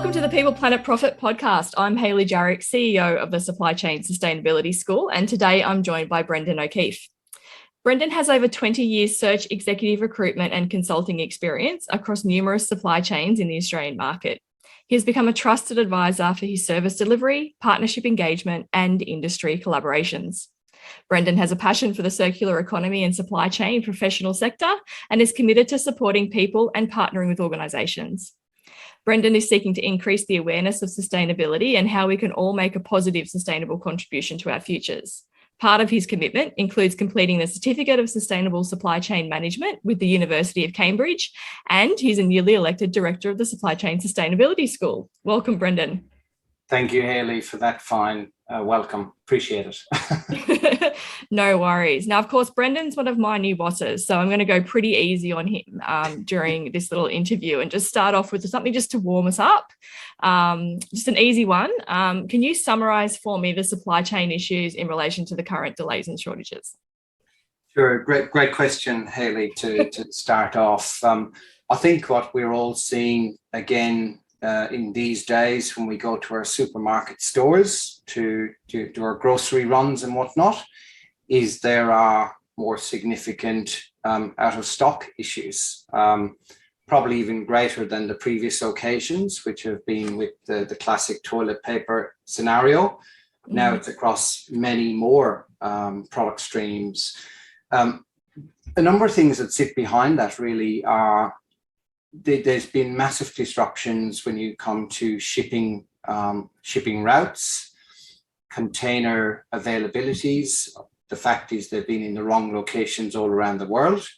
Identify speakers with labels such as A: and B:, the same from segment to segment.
A: Welcome to the People Planet Profit podcast. I'm Hayley, Jarick, CEO of the Supply Chain Sustainability School, and today I'm joined by Brendan O'Keefe. Brendan has over 20 years search, executive recruitment and consulting experience across numerous supply chains in the Australian market. He has become a trusted advisor for his service delivery, partnership engagement and industry collaborations. Brendan has a passion for the circular economy and supply chain professional sector and is committed to supporting people and partnering with organisations. Brendan is seeking to increase the awareness of sustainability and how we can all make a positive, sustainable contribution to our futures. Part of his commitment includes completing the Certificate of Sustainable Supply Chain Management with the University of Cambridge, and he's a newly elected Director of the Supply Chain Sustainability School. Welcome, Brendan.
B: Thank you, Hayley, for that fine welcome. Appreciate it.
A: No worries. Now, of course, Brendan's one of my new bosses, so I'm going to go pretty easy on him during this little interview and just start off with something just to warm us up. Just an easy one. Can you summarise for me the supply chain issues in relation to the current delays and shortages?
B: Sure. Great question, Hayley, to start off. I think what we're all seeing again in these days when we go to our supermarket stores to do our grocery runs and whatnot, is there are more significant out of stock issues, probably even greater than the previous occasions, which have been with the classic toilet paper scenario. Now it's across many more product streams. A number of things that sit behind that really are there's been massive disruptions when you come to shipping routes, container availabilities. The fact is they've been in the wrong locations all around the world.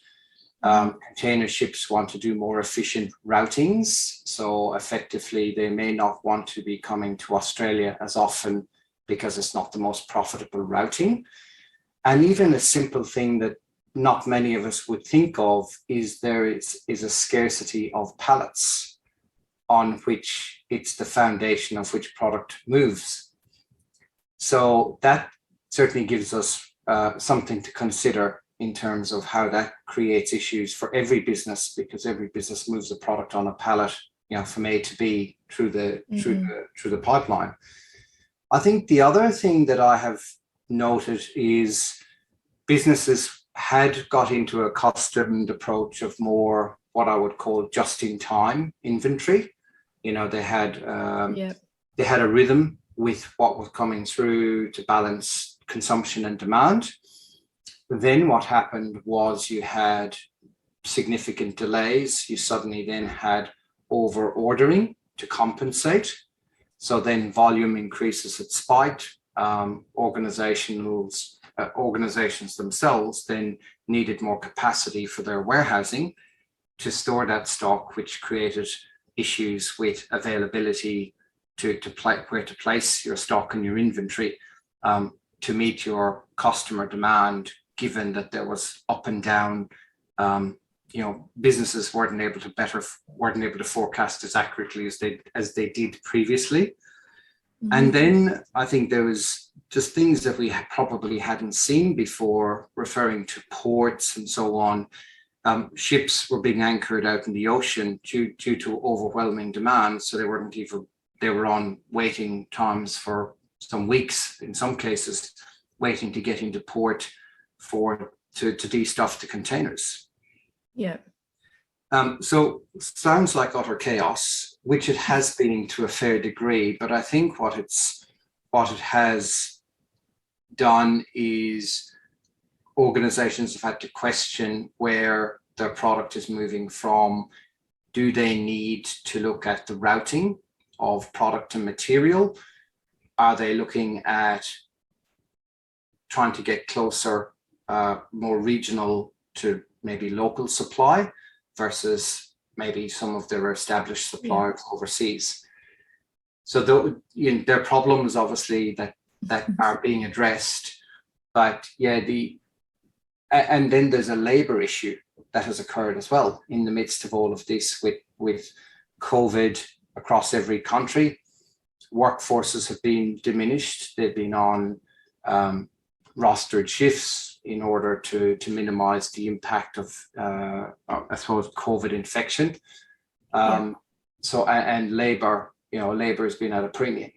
B: Container ships want to do more efficient routings. So effectively, they may not want to be coming to Australia as often because it's not the most profitable routing. And even a simple thing that not many of us would think of is there is a scarcity of pallets on which it's the foundation of which product moves. So that certainly gives us something to consider in terms of how that creates issues for every business, because every business moves a product on a pallet, from A to B through the pipeline. I think the other thing that I have noted is businesses had got into a accustomed approach of more what I would call just-in-time inventory. They had a rhythm with what was coming through to balance consumption and demand. Then what happened was you had significant delays. You suddenly then had over-ordering to compensate. So then volume increases had spiked. Organizations themselves then needed more capacity for their warehousing to store that stock, which created issues with availability where to place your stock and your inventory to meet your customer demand, given that there was up and down. Businesses weren't able to forecast as accurately as they did previously. And then I think there was just things that we probably hadn't seen before, referring to ports and so on. Ships were being anchored out in the ocean due to overwhelming demand. So they were on waiting times for some weeks, in some cases, waiting to get into port to de-stuff the containers.
A: Yeah.
B: So sounds like utter chaos, which it has been to a fair degree, but I think what it has done is organizations have had to question where their product is moving from. Do they need to look at the routing of product and material? Are they looking at trying to get closer, more regional to maybe local supply versus maybe some of their established suppliers overseas? So there are problems obviously that are being addressed, but and then there's a labor issue that has occurred as well in the midst of all of this with COVID across every country. Workforces have been diminished. They've been on rostered shifts in order to minimize the impact of, I suppose, COVID infection. So, and labor labor has been at a premium,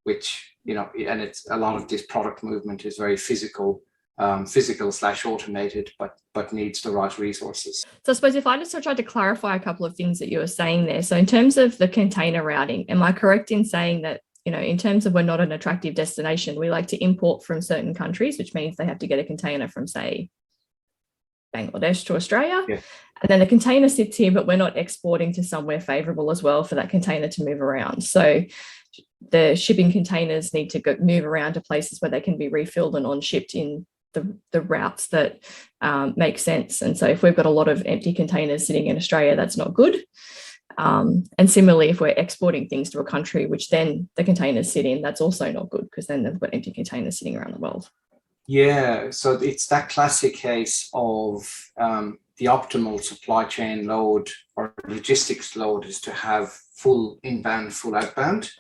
B: which, and it's a lot of this product movement is very physical / automated, but needs the right resources.
A: So I suppose if I just tried to clarify a couple of things that you were saying there. So in terms of the container routing, am I correct in saying that, in terms of we're not an attractive destination, we like to import from certain countries, which means they have to get a container from, say, Bangladesh to Australia.
B: Yeah.
A: And then the container sits here, but we're not exporting to somewhere favorable as well for that container to move around. So the shipping containers need to move around to places where they can be refilled and on-shipped in the routes that make sense. And so if we've got a lot of empty containers sitting in Australia, that's not good. And similarly, if we're exporting things to a country, which then the containers sit in, that's also not good, because then they've got empty containers sitting around the world.
B: Yeah, so it's that classic case of the optimal supply chain load or logistics load is to have full inbound, full outbound.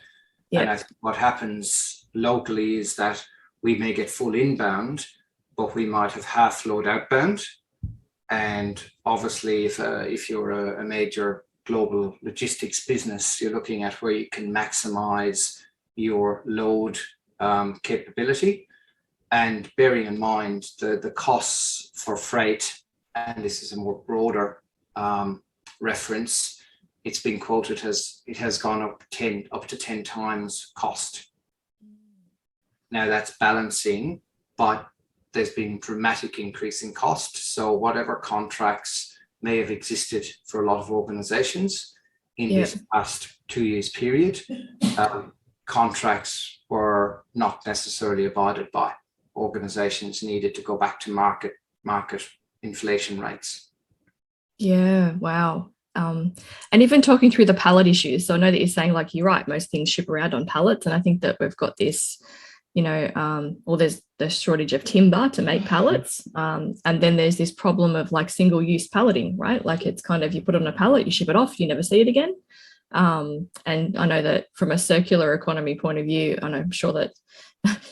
B: Yeah. And I think what happens locally is that we may get full inbound, but we might have half load outbound. And obviously, if you're a major global logistics business, you're looking at where you can maximize your load capability. And bearing in mind the costs for freight, and this is a more broader reference, it's been quoted as it has gone up to 10 times cost. Now that's balancing, but there's been dramatic increase in cost. So whatever contracts may have existed for a lot of organizations in this past 2 years period, contracts were not necessarily abided by. Organizations needed to go back to market inflation rates.
A: Yeah, wow. And even talking through the pallet issues. So I know that you're saying, like, you're right, most things ship around on pallets. And I think that we've got this, there's the shortage of timber to make pallets. And then there's this problem of like single-use palleting, right? Like it's kind of, you put it on a pallet, you ship it off, you never see it again. And I know that from a circular economy point of view, and I'm sure that,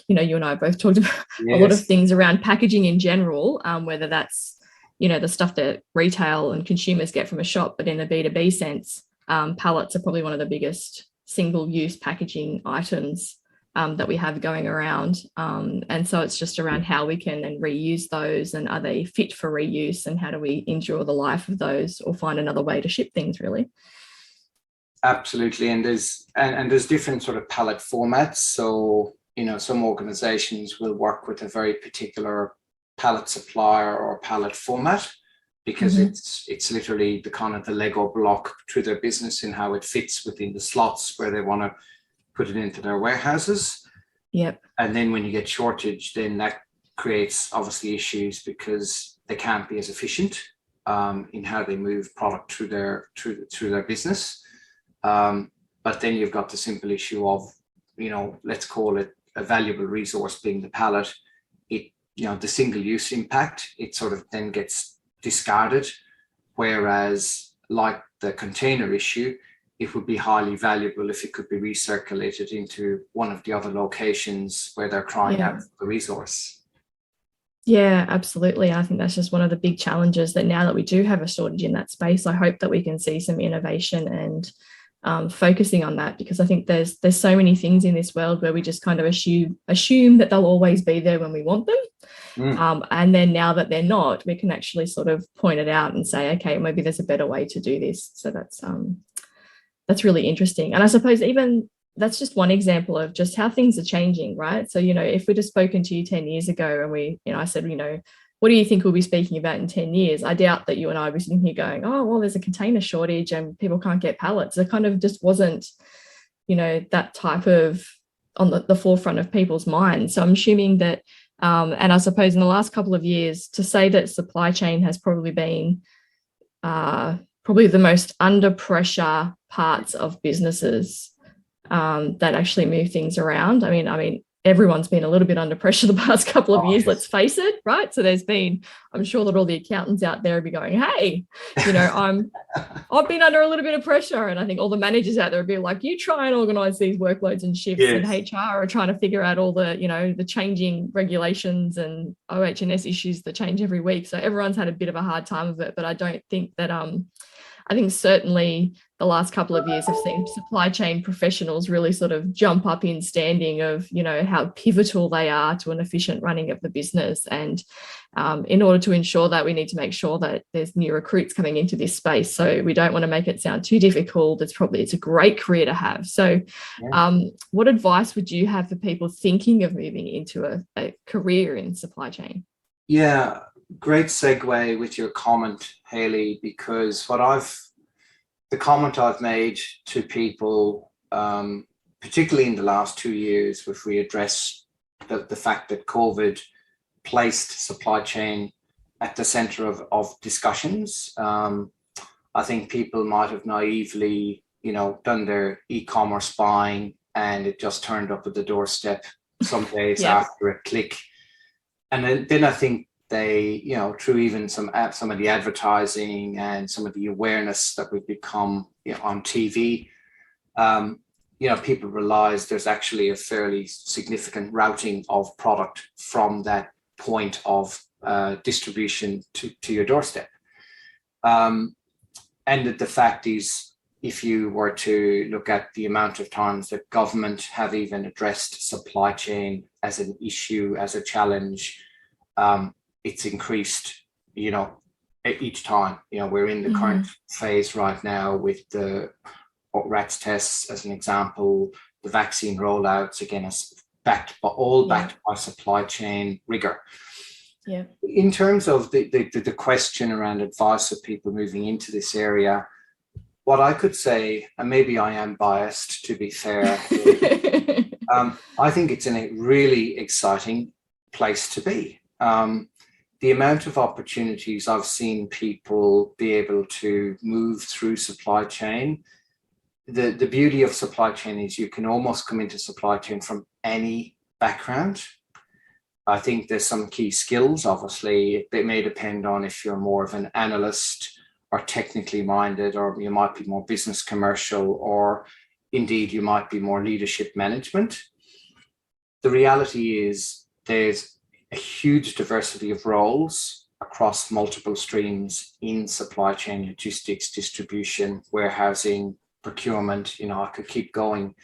A: you and I both talked about a lot of things around packaging in general, whether that's, the stuff that retail and consumers get from a shop, but in a B2B sense, pallets are probably one of the biggest single-use packaging items that we have going around. And so it's just around how we can then reuse those, and are they fit for reuse, and how do we endure the life of those or find another way to ship things, really?
B: Absolutely. And there's different sort of pallet formats. So, some organizations will work with a very particular pallet supplier or pallet format, because it's literally the kind of the Lego block to their business and how it fits within the slots where they want to put it into their warehouses.
A: Yep. And
B: then when you get shortage, then that creates obviously issues, because they can't be as efficient in how they move product through their business. But then you've got the simple issue of, let's call it a valuable resource being the pallet. The single use impact, it sort of then gets discarded. Whereas like the container issue, it would be highly valuable if it could be recirculated into one of the other locations where they're crying out for the resource. Yeah,
A: absolutely. I think that's just one of the big challenges, that now that we do have a shortage in that space, I hope that we can see some innovation and focusing on that, because I think there's so many things in this world where we just kind of assume that they'll always be there when we want them. And then now that they're not, we can actually sort of point it out and say, okay, maybe there's a better way to do this. So that's really interesting. And I suppose even that's just one example of just how things are changing, right? So, if we'd have spoken to you 10 years ago and I said, what do you think we'll be speaking about in 10 years? I doubt that you and I were sitting here going, oh, well, there's a container shortage and people can't get pallets. It kind of just wasn't, that type of on the forefront of people's minds. So I'm assuming that, and I suppose in the last couple of years, to say that supply chain has probably been probably the most under pressure parts of businesses that actually move things around. I mean, everyone's been a little bit under pressure the past couple of years, let's face it, right? So I'm sure that all the accountants out there will be going, hey, I've been under a little bit of pressure. And I think all the managers out there will be like, you try and organize these workloads and shifts, and HR are trying to figure out all the, the changing regulations and OH&S issues that change every week. So everyone's had a bit of a hard time of it, but I don't think that, I think certainly the last couple of years have seen supply chain professionals really sort of jump up in standing of, how pivotal they are to an efficient running of the business. And in order to ensure that, we need to make sure that there's new recruits coming into this space. So we don't want to make it sound too difficult. It's a great career to have. So what advice would you have for people thinking of moving into a career in supply chain?
B: Yeah, great segue with your comment, Hayley, because the comment I've made to people, particularly in the last 2 years, if we address the fact that COVID placed supply chain at the center of discussions. I think people might have naively, done their e-commerce buying and it just turned up at the doorstep some days after a click. And then I think they, through even some of the advertising and some of the awareness that we've become on TV, people realize there's actually a fairly significant routing of product from that point of distribution to your doorstep. And the fact is, if you were to look at the amount of times that government have even addressed supply chain as an issue, as a challenge, it's increased, each time. We're in the current phase right now with the rats tests, as an example, the vaccine rollouts, again, as backed by supply chain rigor.
A: Yeah.
B: In terms of the question around advice of people moving into this area, what I could say, and maybe I am biased to be fair, I think it's in a really exciting place to be. The amount of opportunities I've seen people be able to move through supply chain. The beauty of supply chain is you can almost come into supply chain from any background. I think there's some key skills. Obviously, it may depend on if you're more of an analyst or technically minded, or you might be more business commercial, or indeed you might be more leadership management. The reality is there's a huge diversity of roles across multiple streams in supply chain, logistics, distribution, warehousing, procurement. I could keep going.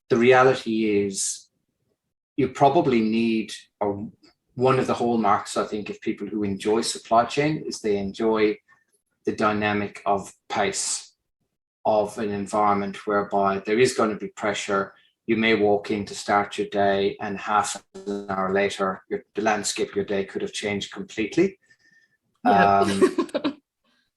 B: The reality is you probably need, or one of the hallmarks, I think, of people who enjoy supply chain is they enjoy the dynamic of pace, of an environment whereby there is going to be pressure. You may walk in to start your day and half an hour later, the landscape of your day could have changed completely.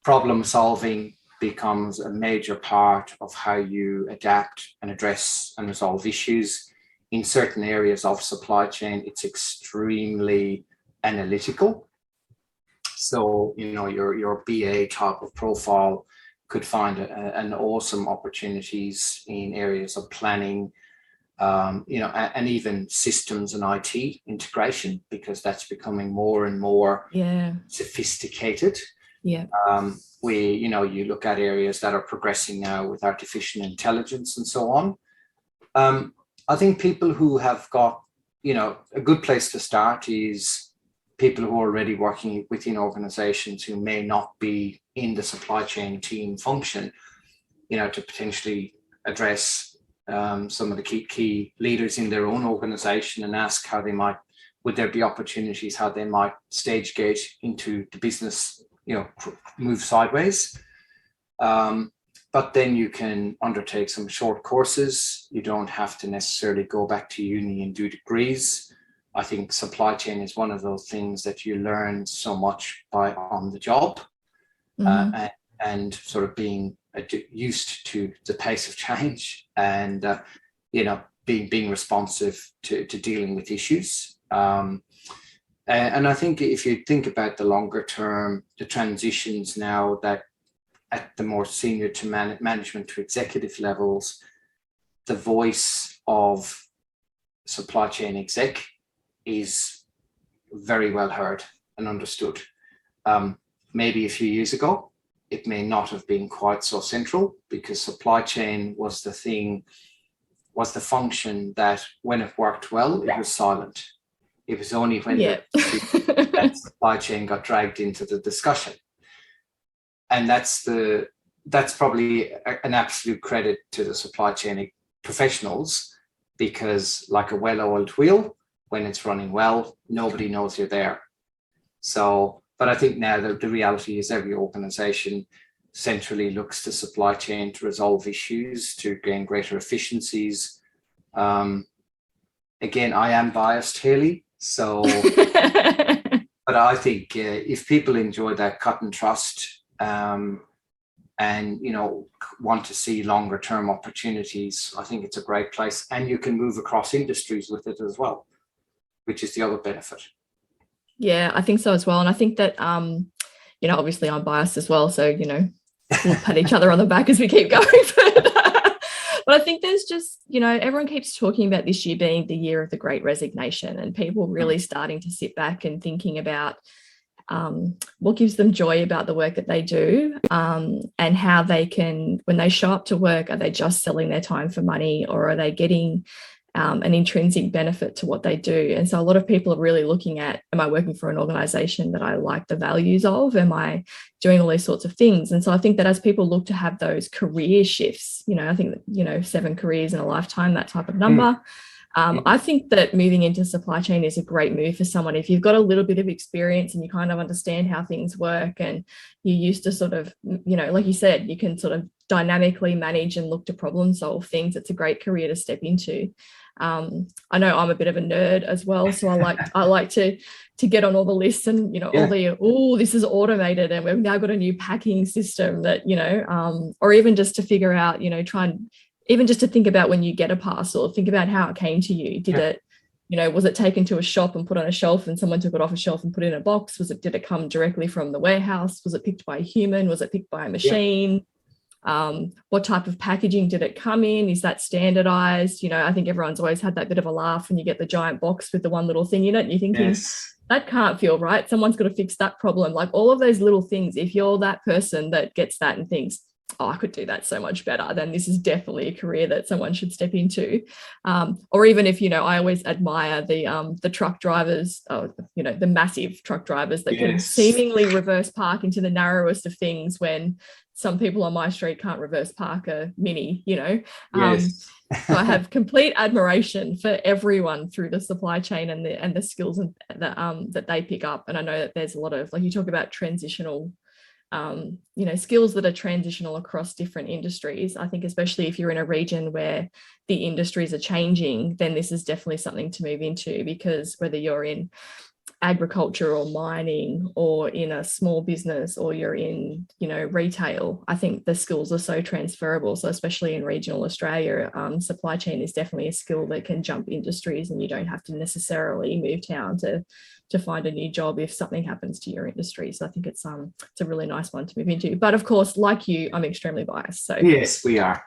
B: Problem solving becomes a major part of how you adapt and address and resolve issues. In certain areas of supply chain, it's extremely analytical. So, your BA type of profile could find an awesome opportunities in areas of planning, and even systems and IT integration, because that's becoming more and more sophisticated.
A: Yeah.
B: You look at areas that are progressing now with artificial intelligence and so on. I think people who have got, a good place to start is people who are already working within organizations who may not be in the supply chain team function, to potentially address some of the key leaders in their own organization and ask how they might, would there be opportunities, how they might stage gate into the business, move sideways. But then you can undertake some short courses. You don't have to necessarily go back to uni and do degrees. I think supply chain is one of those things that you learn so much by on the job, and sort of being used to the pace of change, and being responsive to dealing with issues. And I think if you think about the longer term, the transitions now that at the more senior to management to executive levels, the voice of supply chain exec is very well heard and understood. Maybe a few years ago, it may not have been quite so central, because supply chain was the function that when it worked well, it was silent. It was only when that supply chain got dragged into the discussion. And that's the that's probably an absolute credit to the supply chain professionals, because like a well-oiled wheel, when it's running well, nobody knows you're there. So, but I think now the reality is every organization centrally looks to supply chain to resolve issues, to gain greater efficiencies. Again, I am biased, Hayley, so, but I think if people enjoy that cut and trust, and want to see longer term opportunities, I think it's a great place, and you can move across industries with it as well, which is the other benefit.
A: Yeah, I think so as well. And I think that obviously I'm biased as well, so we'll pat each other on the back as we keep going. But I think there's just, everyone keeps talking about this year being the year of the Great Resignation, and people really starting to sit back and thinking about what gives them joy about the work that they do, and how they can, when they show up to work, are they just selling their time for money, or are they getting an intrinsic benefit to what they do? And so a lot of people are really looking at, am I working for an organization that I like the values of? Am I doing all these sorts of things? And so I think that as people look to have those career shifts, I think that, 7 careers in a lifetime, that type of number, I think that moving into supply chain is a great move for someone. If you've got a little bit of experience and you kind of understand how things work, and you used to sort of, like you said, you can sort of dynamically manage and look to problem solve things, it's a great career to step into. I know I'm a bit of a nerd as well, so I like to get on all the lists and all this is automated, and we've now got a new packing system that or even just to figure out, even just to think about when you get a parcel, think about how it came to you. Did it, was it taken to a shop and put on a shelf and someone took it off a shelf and put it in a box? Did it come directly from the warehouse? Was it picked by a human? Was it picked by a machine? What type of packaging did it come in? Is that standardized? I think everyone's always had that bit of a laugh when you get the giant box with the one little thing in it, and you're thinking, yes, that can't feel right. Someone's got to fix that problem. Like all of those little things, if you're that person that gets that and thinks, oh, I could do that so much better, then this is definitely a career that someone should step into. Or even if, I always admire the truck drivers, the massive truck drivers that can seemingly reverse park into the narrowest of things, when some people on my street can't reverse park a Mini,
B: Yes.
A: So I have complete admiration for everyone through the supply chain and the skills that they pick up. And I know that there's a lot of, like you talk about transitional skills that are transitional across different industries. I think especially if you're in a region where the industries are changing, then this is definitely something to move into, because whether you're in agriculture or mining or in a small business or you're in retail, I think the skills are so transferable. So especially in regional Australia, supply chain is definitely a skill that can jump industries, and you don't have to necessarily move town to find a new job if something happens to your industry. So I think it's a really nice one to move into. But of course, like you, I'm extremely biased. So
B: yes, we are.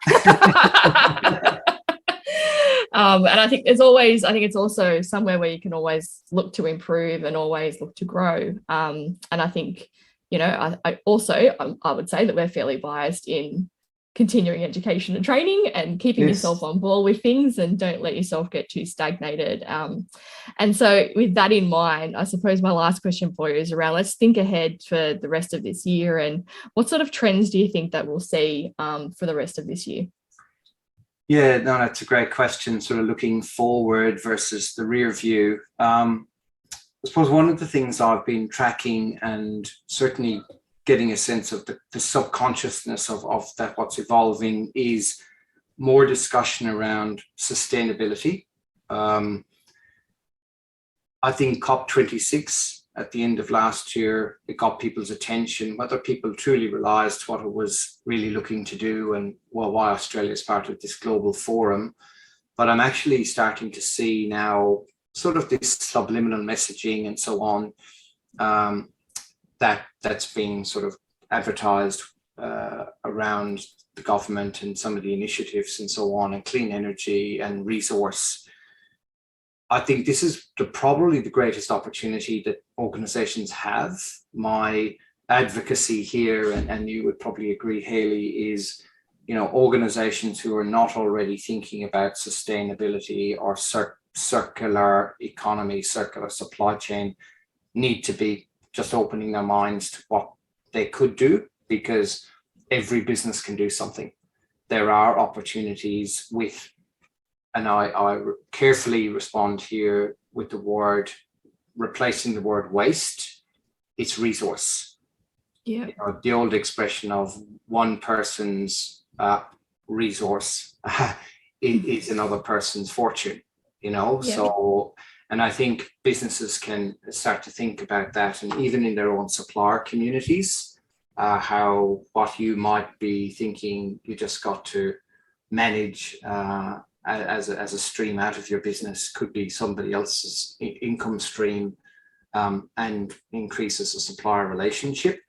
A: And I think it's also somewhere where you can always look to improve and always look to grow. And I think, I would say that we're fairly biased in continuing education and training and keeping yourself on board with things, and don't let yourself get too stagnated. And so with that in mind, I suppose my last question for you is around, let's think ahead for the rest of this year, and what sort of trends do you think that we'll see for the rest of this year?
B: Yeah, no, that's a great question, sort of looking forward versus the rear view. I suppose one of the things I've been tracking, and certainly getting a sense of the subconsciousness of that, what's evolving, is more discussion around sustainability. I think COP26 at the end of last year, it got people's attention, whether people truly realized what it was really looking to do, and why Australia is part of this global forum. But I'm actually starting to see now sort of this subliminal messaging and so on, that's being sort of advertised around the government and some of the initiatives and so on, and clean energy and resource. I think this is probably the greatest opportunity that organizations have. My advocacy here, and you would probably agree, Hayley, is, organizations who are not already thinking about sustainability or circular economy, circular supply chain, need to be just opening their minds to what they could do, because every business can do something. There are opportunities with, and I carefully respond here with the word, replacing the word waste, it's resource.
A: Yeah.
B: The old expression of one person's resource is another person's fortune,
A: Yeah.
B: So, and I think businesses can start to think about that, and even in their own supplier communities, how what you might be thinking you just got to manage as a stream out of your business could be somebody else's income stream, and increases the supplier relationship.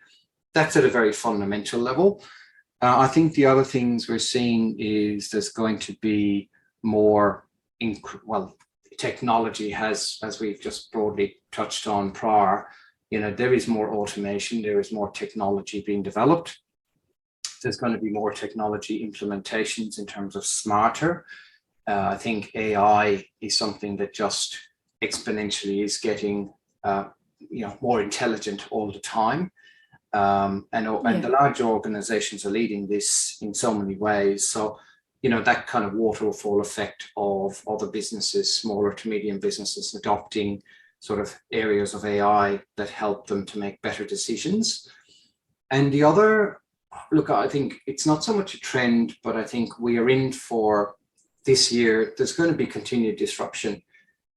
B: That's at a very fundamental level. I think the other things we're seeing is there's going to be more, technology has, as we've just broadly touched on prior, there is more automation, there is more technology being developed. There's going to be more technology implementations in terms of smarter. I think AI is something that just exponentially is getting, more intelligent all the time. And the larger organizations are leading this in so many ways. So, that kind of waterfall effect of other businesses, smaller to medium businesses, adopting sort of areas of AI that help them to make better decisions. And the other, look, I think it's not so much a trend, but I think we are in for this year, there's going to be continued disruption.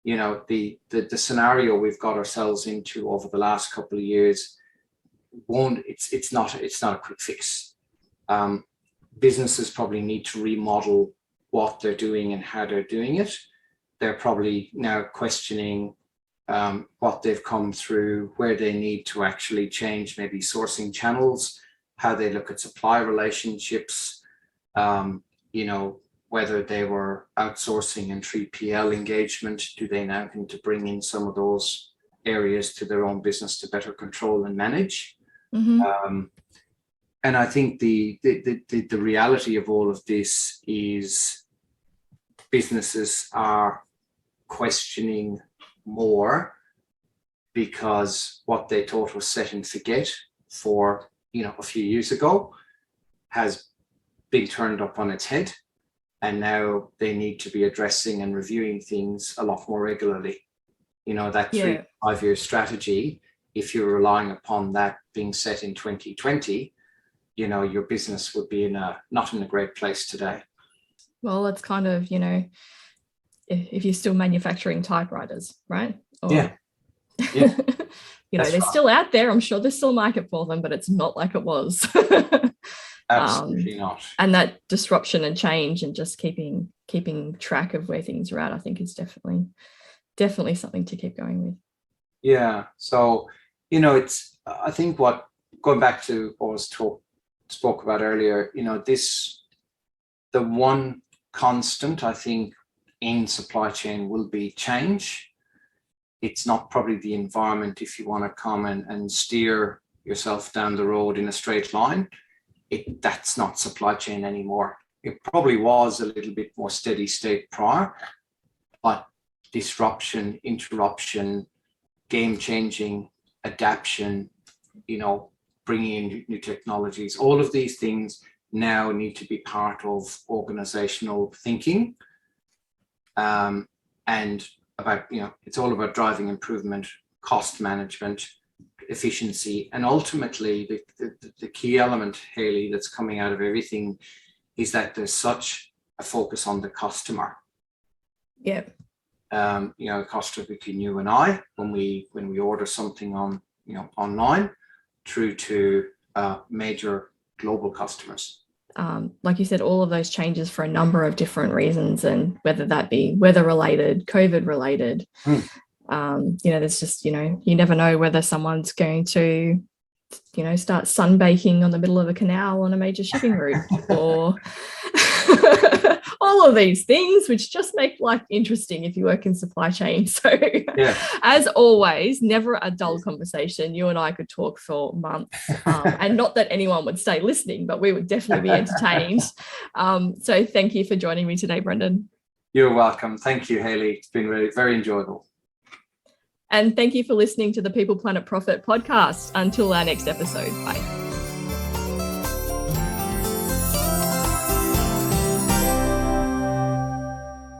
B: The scenario we've got ourselves into over the last couple of years it's not a quick fix. Businesses probably need to remodel what they're doing and how they're doing it. They're probably now questioning what they've come through, where they need to actually change maybe sourcing channels, how they look at supply relationships, whether they were outsourcing and 3PL engagement, do they now need to bring in some of those areas to their own business to better control and manage?
A: Mm-hmm.
B: And I think the reality of all of this is businesses are questioning more, because what they thought was set and forget for a few years ago has been turned up on its head, and now they need to be addressing and reviewing things a lot more regularly. That 3 to 5 year strategy, if you're relying upon that being set in 2020, your business would be not in a great place today.
A: Well, it's kind of, if you're still manufacturing typewriters, right?
B: Yeah.
A: They're right. Still out there. I'm sure there's still a market for them, but it's not like it was.
B: Absolutely not.
A: And that disruption and change and just keeping track of where things are at, I think is definitely something to keep going with.
B: Yeah. So, I think going back to what was spoke about earlier, the one constant I think in supply chain will be change. It's not probably the environment if you want to come and steer yourself down the road in a straight line. That's not supply chain anymore. It probably was a little bit more steady state prior, but disruption, interruption, game changing, adaptation, bringing in new technologies, all of these things now need to be part of organizational thinking. And about, it's all about driving improvement, cost management, efficiency, and ultimately the key element, Hayley, that's coming out of everything is that there's such a focus on the customer.
A: Yeah.
B: Customer between you and I, when we order something on online, through to major global customers.
A: Like you said, all of those changes for a number of different reasons, and whether that be weather related, COVID related. There's just, you never know whether someone's going to, start sunbaking on the middle of a canal on a major shipping route or all of these things, which just make life interesting if you work in supply chain. So as always, never a dull conversation. You and I could talk for months, and not that anyone would stay listening, but we would definitely be entertained. So thank you for joining me today, Brendan.
B: You're welcome. Thank you, Hayley. It's been very, very enjoyable.
A: And thank you for listening to the People Planet Profit podcast. Until our next episode. Bye.